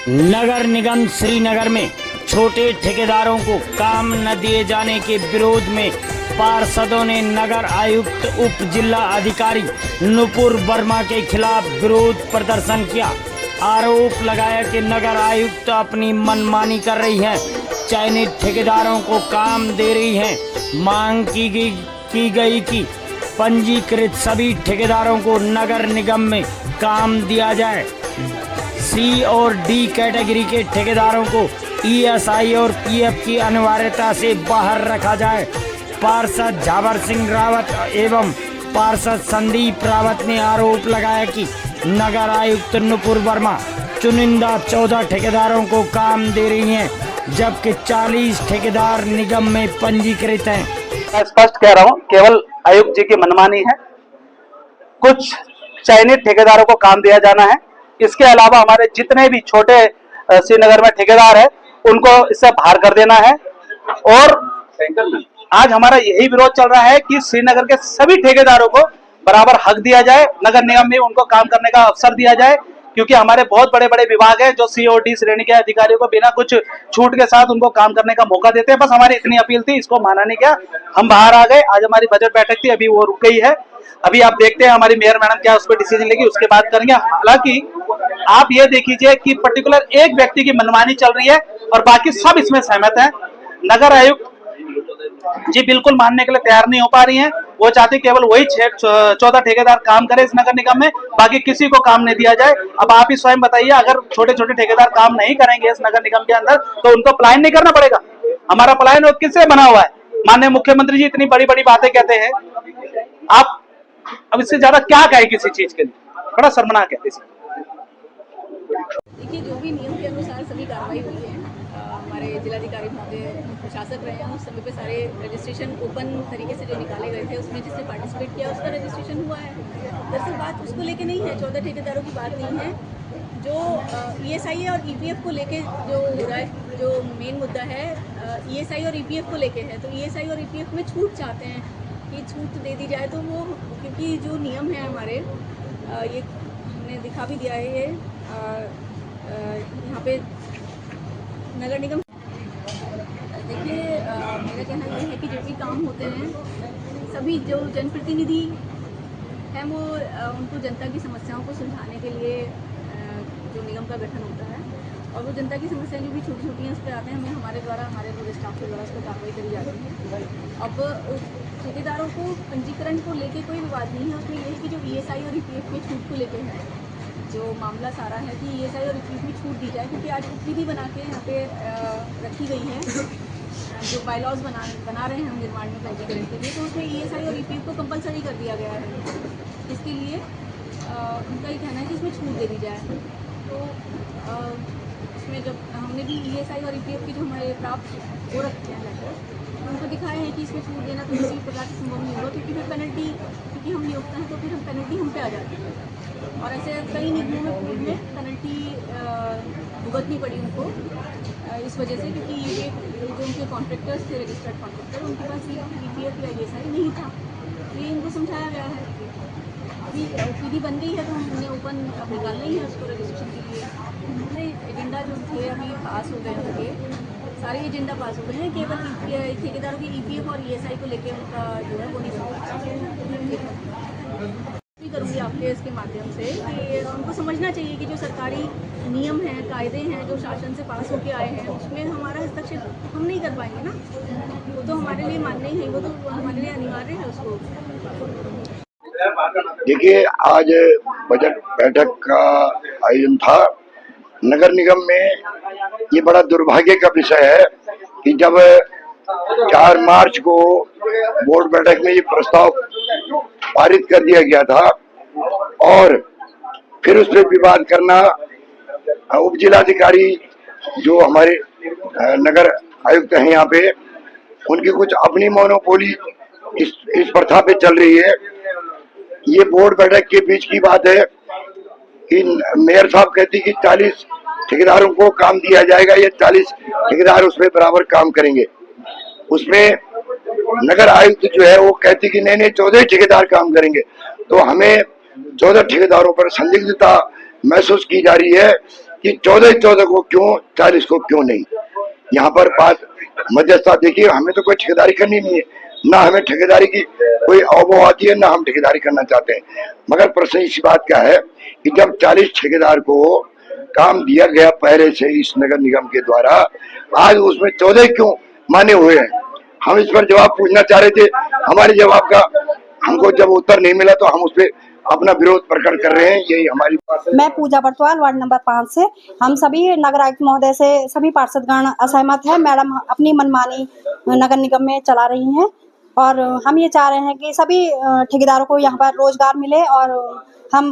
नगर निगम श्रीनगर में छोटे ठेकेदारों को काम न दिए जाने के विरोध में पार्षदों ने नगर आयुक्त उप जिला अधिकारी नुपुर वर्मा के खिलाफ विरोध प्रदर्शन किया। आरोप लगाया कि नगर आयुक्त अपनी मनमानी कर रही है, चयनित ठेकेदारों को काम दे रही है। मांग की गई कि पंजीकृत सभी ठेकेदारों को नगर निगम में काम दिया जाए। सी और डी कैटेगरी के ठेकेदारों को ईएसआई और पीएफ की अनिवार्यता से बाहर रखा जाए। पार्षद झावर सिंह रावत एवं पार्षद संदीप रावत ने आरोप लगाया कि नगर आयुक्त नुपुर वर्मा चुनिंदा 14 ठेकेदारों को काम दे रही हैं, जबकि 40 ठेकेदार निगम में पंजीकृत हैं। मैं स्पष्ट कह रहा हूं, केवल आयुक्त जी की मनमानी है। कुछ चयनित ठेकेदारों को काम दिया जाना है। इसके अलावा हमारे जितने भी छोटे श्रीनगर में ठेकेदार है उनको इससे बाहर कर देना है। और आज हमारा यही विरोध चल रहा है कि श्रीनगर के सभी ठेकेदारों को बराबर हक दिया जाए, नगर निगम में उनको काम करने का अवसर दिया जाए, क्योंकि हमारे बहुत बड़े बड़े विभाग हैं जो सी और डी श्रेणी के अधिकारियों को बिना कुछ छूट के साथ उनको काम करने का मौका देते हैं। बस हमारी इतनी अपील थी, इसको माना नहीं गया, हम बाहर आ गए। आज हमारी बजट बैठक थी, अभी वो रुक गई है। अभी आप देखते हैं हमारी मेयर मैडम क्या उस पर डिसीजन लेगी, उसके बाद करेंगे। हालांकि आप ये देख लीजिए कि पर्टिकुलर एक व्यक्ति की मनमानी चल रही है और बाकी सब इसमें सहमत हैं। नगर आयुक्त जी बिल्कुल मानने के लिए तैयार नहीं हो पा रही हैं। वो चाहती केवल वही 14 ठेकेदार काम करे इस नगर निगम में, बाकी किसी को काम नहीं दिया जाए। अब आप ही स्वयं बताइए, अगर छोटे छोटे ठेकेदार काम नहीं करेंगे इस नगर निगम के अंदर तो उनको पलायन नहीं करना पड़ेगा। हमारा पलायन किससे बना हुआ है? माननीय मुख्यमंत्री जी इतनी बड़ी बड़ी बातें कहते हैं, आप अब इससे ज्यादा क्या कहें किसी चीज के लिए? बड़ा शर्मनाक है। देखिए, जो भी नियम के अनुसार सभी कार्रवाई हुई है। हमारे जिलाधिकारी महोदय प्रशासक रहे हैं, उस समय पे सारे रजिस्ट्रेशन ओपन तरीके से जो निकाले गए थे उसमें जिसने पार्टिसिपेट किया उसका रजिस्ट्रेशन हुआ है। दरअसल बात उसको लेके नहीं है, 14 ठेकेदारों की बात नहीं है। जो ईएसआई और ईपीएफ को लेके जो हो रहा है, जो मेन मुद्दा है ईएसआई और ईपीएफ को लेके है। तो ईएसआई और ईपीएफ में छूट चाहते हैं कि छूट दे दी जाए, तो वो क्योंकि जो नियम है हमारे ये हमने दिखा भी दिया है। ये यहाँ पे नगर निगम, देखिए मेरा कहना ये है कि जो भी काम होते हैं सभी जो जनप्रतिनिधि हैं वो उनको जनता की समस्याओं को सुलझाने के लिए जो निगम का गठन होता है और वो जनता की समस्याएं जो भी छोटी छोटी हैं उस पर आते हैं, हमें हमारे द्वारा हमारे पूरे स्टाफ के द्वारा उस पर कार्रवाई करी जाती है। अब ठेकेदारों को पंजीकरण को लेके कोई विवाद नहीं है, उसमें ये है कि जो ईएसआई और ईपीएफ की छूट को लेके है जो मामला सारा है कि ईएसआई और ईपीएफ में छूट दी जाए, क्योंकि आज उपविधि बना के यहाँ पे रखी गई है। जो बायलॉज बना रहे हैं हम निर्माण में पंजीकरण के लिए, तो उसमें ईएसआई और ईपीएफ को कंपलसरी कर दिया गया है। इसके लिए उनका ये कहना है कि इसमें छूट दे दी जाए। तो इसमें जब हमने भी ईएसआई और ईपीएफ की जो हमारे प्राप्त हो रखे हैं लेटर, उनको दिखाए हैं कि इसमें छूट देना तो किसी भी प्रकार से संभव नहीं होगा, क्योंकि फिर पेनल्टी, क्योंकि हम नियोक्ता हैं तो फिर हम पेनल्टी हम पे आ जाती है। और ऐसे कई निगमों में पूर्व में पेनल्टी भुगतनी पड़ी उनको इस वजह से, क्योंकि ये जो उनके कॉन्ट्रैक्टर्स थे, रजिस्टर्ड कॉन्ट्रैक्टर, उनके पास ईपीएफ या ईएसआई नहीं था। तो ये इनको समझाया गया है। अभी ओपीडी बन गई है तो हम उन्हें ओपन अब निकालना ही है उसको रजिस्ट्रेशन के लिए। हमने एजेंडा जो थे अभी पास हो गए उनके सारे एजेंडा पास हो गए हैं, केवल ठेकेदारों के ईपीएफ और ईएसआई को लेकर उनका जो है वो नहीं करूँगी आपके इसके माध्यम से कि उनको समझना चाहिए कि जो सरकारी नियम हैं, कायदे हैं, जो शासन से पास होके आए हैं, उसमें हमारा हस्तक्षेप हम नहीं कर पाएंगे ना। वो तो हमारे लिए मान्य ही है, वो तो हमारे लिए अनिवार्य है उसको। देखिए, आज बजट बैठक का आयोजन था नगर निगम में। ये बड़ा दुर्भाग्य का विषय है कि जब 4 मार्च को बोर्ड बैठक में ये प्रस्ताव पारित कर दिया गया था और फिर उस पर विवाद करना, उप जिलाधिकारी जो हमारे नगर आयुक्त हैं यहाँ पे, उनकी कुछ अपनी मोनोपोली इस प्रथा पे चल रही है। ये बोर्ड बैठक के बीच की बात है कि मेयर साहब कहती कि 40 ठेकेदारों को काम दिया जाएगा, ये 40 ठेकेदार उसमें बराबर काम करेंगे। उसमें नगर आयुक्त जो है वो कहती कि नहीं 14 ठेकेदार काम करेंगे। तो हमें 14 ठेकेदारों पर संदिग्धता महसूस की जा रही है कि 14 को क्यों, 40 को क्यों नहीं। यहाँ पर बात मध्यस्थता, देखिए हमें तो कोई ठेकेदारी करनी नहीं है, ना हमें ठेकेदारी की कोई अवबोह आती है, ना हम ठेकेदारी करना चाहते हैं। मगर प्रश्न इस बात का है कि जब 40 ठेकेदार को काम दिया गया पहले से इस नगर निगम के द्वारा, आज उसमें 14 क्यों माने हुए हैं। हम इस पर जवाब पूछना चाह रहे थे। हमारे जवाब का हमको जब उत्तर नहीं मिला तो हम उस पर अपना विरोध प्रकट कर रहे हैं। यही हमारी बात है। मैं पूजा बरतवाल, वार्ड नंबर 5 से। हम सभी नगर आयुक्त महोदय से सभी पार्षदगण असहमत है। मैडम अपनी मनमानी नगर निगम में चला रही हैं और हम ये चाह रहे हैं कि सभी ठेकेदारों को यहाँ पर रोजगार मिले और हम